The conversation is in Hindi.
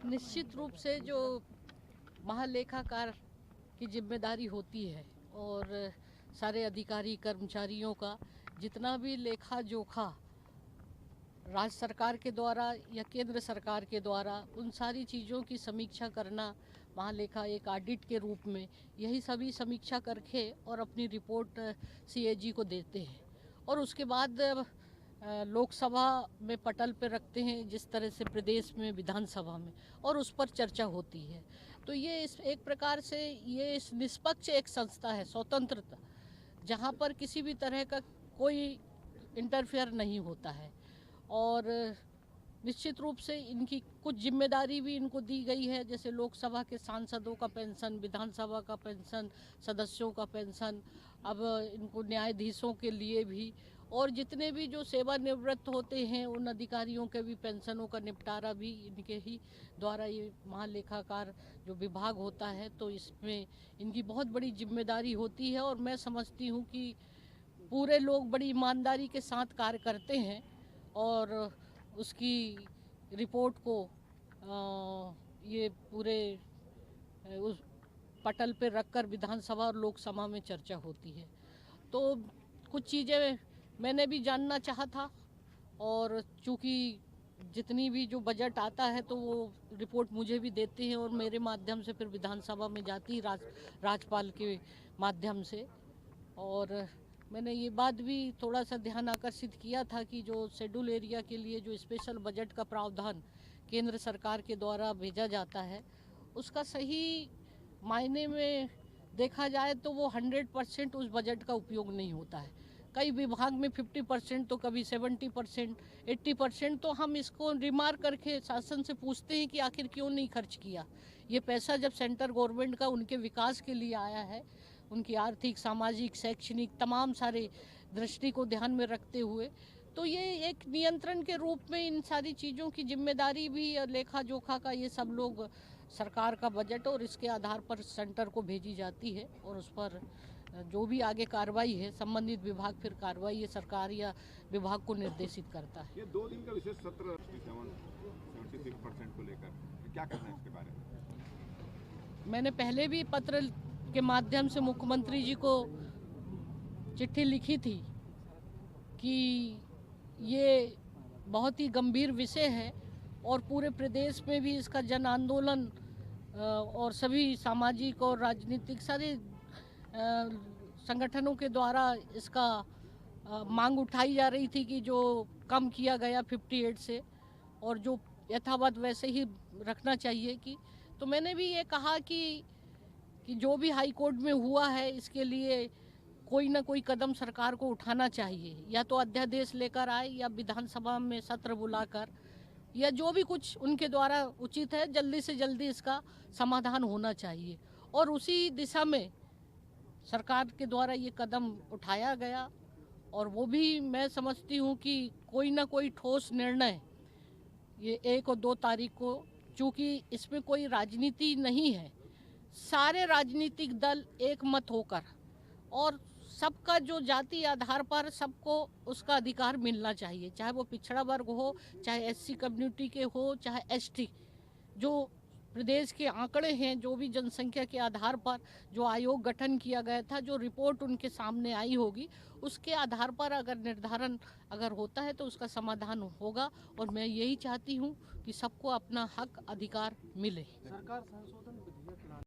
निश्चित रूप से जो महालेखाकार की जिम्मेदारी होती है और सारे अधिकारी कर्मचारियों का जितना भी लेखा जोखा राज्य सरकार के द्वारा या केंद्र सरकार के द्वारा उन सारी चीज़ों की समीक्षा करना, महालेखा एक ऑडिट के रूप में यही सभी समीक्षा करके और अपनी रिपोर्ट सीएजी को देते हैं और उसके बाद लोकसभा में पटल पर रखते हैं, जिस तरह से प्रदेश में विधानसभा में, और उस पर चर्चा होती है। तो ये इस एक प्रकार से ये इस निष्पक्ष एक संस्था है, स्वतंत्रता, जहाँ पर किसी भी तरह का कोई इंटरफेयर नहीं होता है। और निश्चित रूप से इनकी कुछ जिम्मेदारी भी इनको दी गई है, जैसे लोकसभा के सांसदों का पेंशन, विधानसभा का पेंशन, सदस्यों का पेंशन, अब इनको न्यायाधीशों के लिए भी, और जितने भी जो सेवानिवृत्त होते हैं उन अधिकारियों के भी पेंशनों का निपटारा भी इनके ही द्वारा ये महालेखाकार जो विभाग होता है, तो इसमें इनकी बहुत बड़ी जिम्मेदारी होती है। और मैं समझती हूँ कि पूरे लोग बड़ी ईमानदारी के साथ कार्य करते हैं और उसकी रिपोर्ट को ये पूरे उस पटल पे रखकर विधानसभा और लोकसभा में चर्चा होती है। तो कुछ चीज़ें मैंने भी जानना चाहा था और चूँकि जितनी भी जो बजट आता है तो वो रिपोर्ट मुझे भी देते हैं और मेरे माध्यम से फिर विधानसभा में जाती राज्यपाल के माध्यम से। और मैंने ये बात भी थोड़ा सा ध्यान आकर्षित किया था कि जो शेड्यूल एरिया के लिए जो स्पेशल बजट का प्रावधान केंद्र सरकार के द्वारा भेजा जाता है, उसका सही मायने में देखा जाए तो वो 100% उस बजट का उपयोग नहीं होता है। कई विभाग में 50%, तो कभी 70%, 80%, तो हम इसको रिमार्क करके शासन से पूछते हैं कि आखिर क्यों नहीं खर्च किया। ये पैसा जब सेंट्रल गवर्नमेंट का उनके विकास के लिए आया है, उनकी आर्थिक, सामाजिक, शैक्षणिक तमाम सारे दृष्टि को ध्यान में रखते हुए, तो ये एक नियंत्रण के रूप में इन सारी चीज़ों की जिम्मेदारी भी लेखा जोखा का ये सब लोग सरकार का बजट और इसके आधार पर सेंटर को भेजी जाती है और उस पर जो भी आगे कार्रवाई है संबंधित विभाग फिर कार्रवाई ये सरकार या विभाग को निर्देशित करता है। ये 2 दिन का विशेष सत्र 76% को लेकर क्या करना है इसके बारे में? मैंने पहले भी पत्र के माध्यम से मुख्यमंत्री जी को चिट्ठी लिखी थी कि ये बहुत ही गंभीर विषय है और पूरे प्रदेश में भी इसका जन आंदोलन और सभी सामाजिक और राजनीतिक सारे संगठनों के द्वारा इसका मांग उठाई जा रही थी कि जो कम किया गया 58 से और जो यथावत वैसे ही रखना चाहिए। कि तो मैंने भी ये कहा कि जो भी हाई कोर्ट में हुआ है इसके लिए कोई ना कोई कदम सरकार को उठाना चाहिए, या तो अध्यादेश लेकर आए या विधानसभा में सत्र बुलाकर या जो भी कुछ उनके द्वारा उचित है जल्दी से जल्दी इसका समाधान होना चाहिए। और उसी दिशा में सरकार के द्वारा ये कदम उठाया गया और वो भी मैं समझती हूँ कि कोई ना कोई ठोस निर्णय ये 1 और 2 तारीख को, चूँकि इसमें कोई राजनीति नहीं है, सारे राजनीतिक दल एक मत होकर और सबका जो जाति आधार पर सबको उसका अधिकार मिलना चाहिए, चाहे वो पिछड़ा वर्ग हो, चाहे एससी कम्युनिटी के हो, चाहे एसटी। जो प्रदेश के आंकड़े हैं, जो भी जनसंख्या के आधार पर जो आयोग गठन किया गया था, जो रिपोर्ट उनके सामने आई होगी, उसके आधार पर अगर निर्धारण अगर होता है तो उसका समाधान होगा। और मैं यही चाहती हूँ कि सबको अपना हक अधिकार मिले। सरकार संशोधन विधेयक